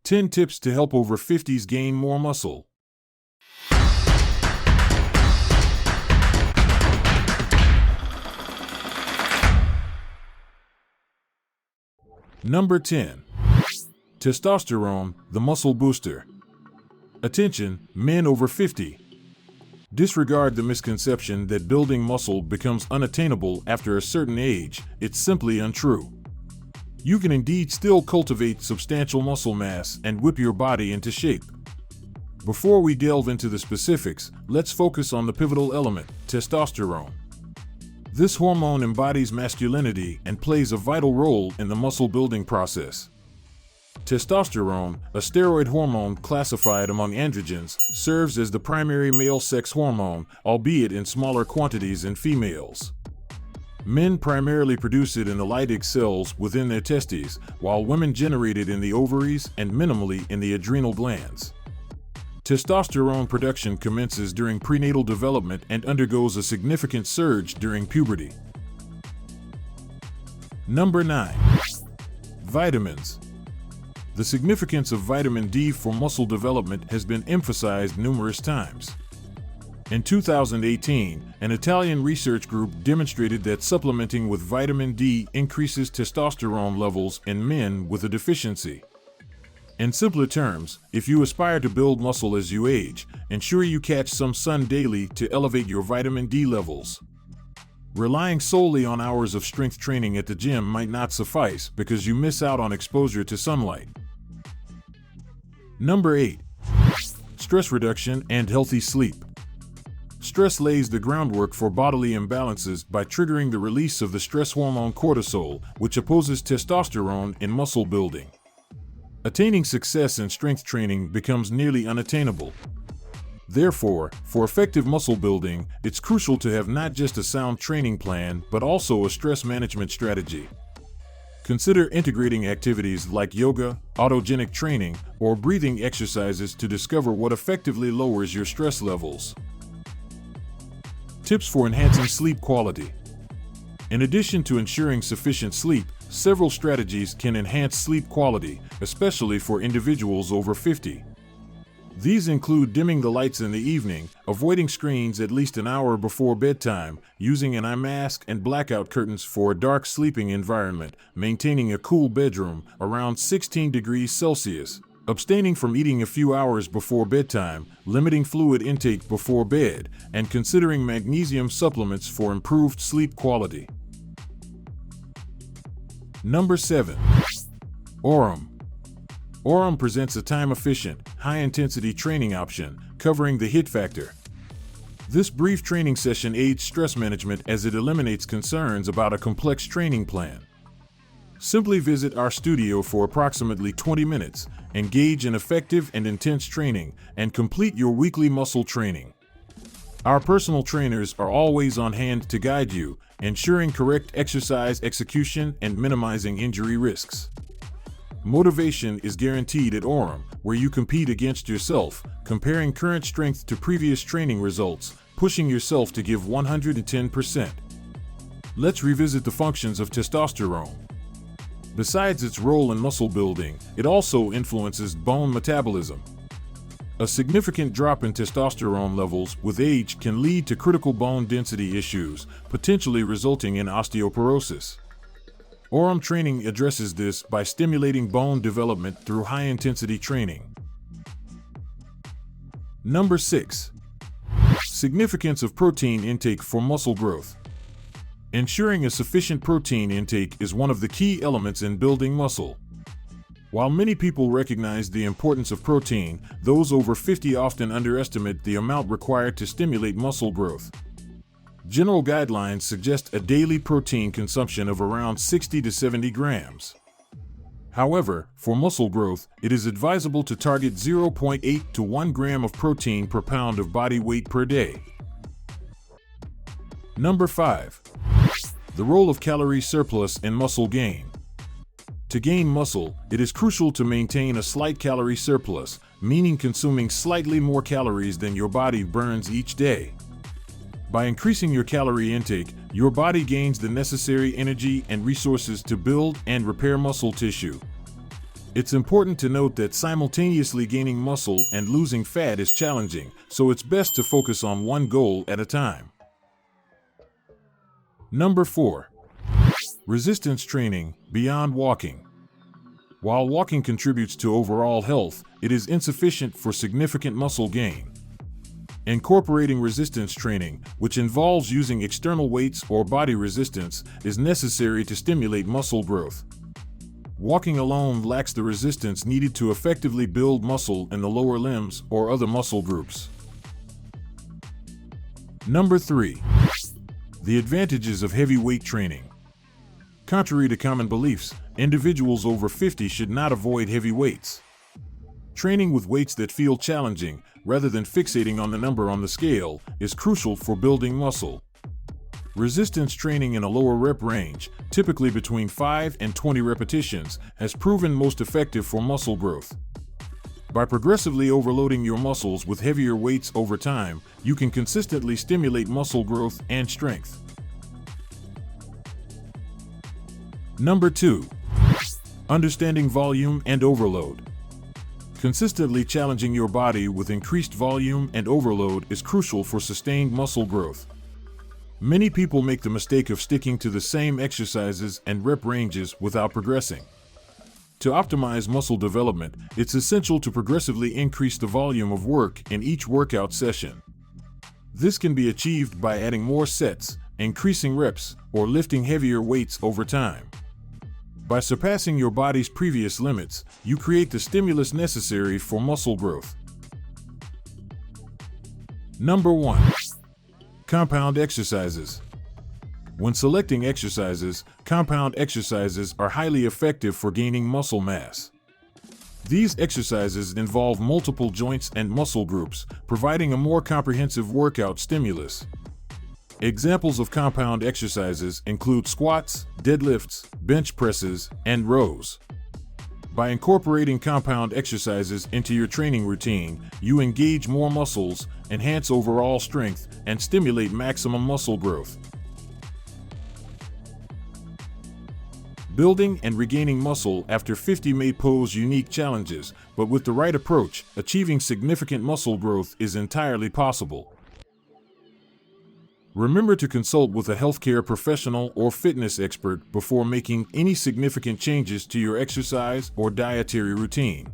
10 tips to help over 50s gain more muscle. Number 10. Testosterone, the muscle booster. Attention, men over 50. Disregard the misconception that building muscle becomes unattainable after a certain age. It's simply untrue. You can indeed still cultivate substantial muscle mass and whip your body into shape. Before we delve into the specifics, let's focus on the pivotal element, testosterone. This hormone embodies masculinity and plays a vital role in the muscle building process. Testosterone, a steroid hormone classified among androgens, serves as the primary male sex hormone, albeit in smaller quantities in females. Men primarily produce it in the Leydig cells within their testes, while women generate it in the ovaries and minimally in the adrenal glands. Testosterone production commences during prenatal development and undergoes a significant surge during puberty. Number 9. Vitamins. The significance of vitamin D for muscle development has been emphasized numerous times. In 2018, an Italian research group demonstrated that supplementing with vitamin D increases testosterone levels in men with a deficiency. In simpler terms, if you aspire to build muscle as you age, ensure you catch some sun daily to elevate your vitamin D levels. Relying solely on hours of strength training at the gym might not suffice because you miss out on exposure to sunlight. Number 8. Stress reduction and healthy sleep. Stress lays the groundwork for bodily imbalances by triggering the release of the stress hormone cortisol, which opposes testosterone in muscle building. Attaining success in strength training becomes nearly unattainable. Therefore, for effective muscle building, it's crucial to have not just a sound training plan, but also a stress management strategy. Consider integrating activities like yoga, autogenic training, or breathing exercises to discover what effectively lowers your stress levels. Tips for enhancing sleep quality. In addition to ensuring sufficient sleep, several strategies can enhance sleep quality, especially for individuals over 50. These include dimming the lights in the evening, avoiding screens at least an hour before bedtime, using an eye mask and blackout curtains for a dark sleeping environment, maintaining a cool bedroom around 16 degrees Celsius, abstaining from eating a few hours before bedtime, limiting fluid intake before bed, and considering magnesium supplements for improved sleep quality. Number 7. AURUM. AURUM presents a time-efficient, high-intensity training option covering the HIIT factor. This brief training session aids stress management as it eliminates concerns about a complex training plan. Simply visit our studio for approximately 20 minutes, engage in effective and intense training, and complete your weekly muscle training. Our personal trainers are always on hand to guide you, ensuring correct exercise execution and minimizing injury risks. Motivation is guaranteed at AURUM, where you compete against yourself, comparing current strength to previous training results, pushing yourself to give 110%. Let's revisit the functions of testosterone. Besides its role in muscle building, it also influences bone metabolism. A significant drop in testosterone levels with age can lead to critical bone density issues, potentially resulting in osteoporosis. AURUM training addresses this by stimulating bone development through high-intensity training. Number 6. Significance of protein intake for muscle growth. Ensuring a sufficient protein intake is one of the key elements in building muscle. While many people recognize the importance of protein, those over 50 often underestimate the amount required to stimulate muscle growth. General guidelines suggest a daily protein consumption of around 60 to 70 grams. However, for muscle growth, it is advisable to target 0.8 to 1 gram of protein per pound of body weight per day. Number 5. The role of calorie surplus in muscle gain. To gain muscle, it is crucial to maintain a slight calorie surplus, meaning consuming slightly more calories than your body burns each day. By increasing your calorie intake, your body gains the necessary energy and resources to build and repair muscle tissue. It's important to note that simultaneously gaining muscle and losing fat is challenging, so it's best to focus on one goal at a time. Number 4. Resistance training beyond walking. While walking contributes to overall health, it is insufficient for significant muscle gain. Incorporating resistance training, which involves using external weights or body resistance, is necessary to stimulate muscle growth. Walking alone lacks the resistance needed to effectively build muscle in the lower limbs or other muscle groups. Number 3. The advantages of heavy weight training. Contrary to common beliefs, individuals over 50 should not avoid heavy weights. Training with weights that feel challenging, rather than fixating on the number on the scale, is crucial for building muscle. Resistance training in a lower rep range, typically between 5 and 20 repetitions, has proven most effective for muscle growth. By progressively overloading your muscles with heavier weights over time, you can consistently stimulate muscle growth and strength. Number 2. Understanding volume and overload. Consistently challenging your body with increased volume and overload is crucial for sustained muscle growth. Many people make the mistake of sticking to the same exercises and rep ranges without progressing. To optimize muscle development, it's essential to progressively increase the volume of work in each workout session. This can be achieved by adding more sets, increasing reps, or lifting heavier weights over time. By surpassing your body's previous limits, you create the stimulus necessary for muscle growth. Number 1. Compound exercises. When selecting exercises, compound exercises are highly effective for gaining muscle mass. These exercises involve multiple joints and muscle groups, providing a more comprehensive workout stimulus. Examples of compound exercises include squats, deadlifts, bench presses, and rows. By incorporating compound exercises into your training routine, you engage more muscles, enhance overall strength, and stimulate maximum muscle growth. Building and regaining muscle after 50 may pose unique challenges, but with the right approach, achieving significant muscle growth is entirely possible. Remember to consult with a healthcare professional or fitness expert before making any significant changes to your exercise or dietary routine.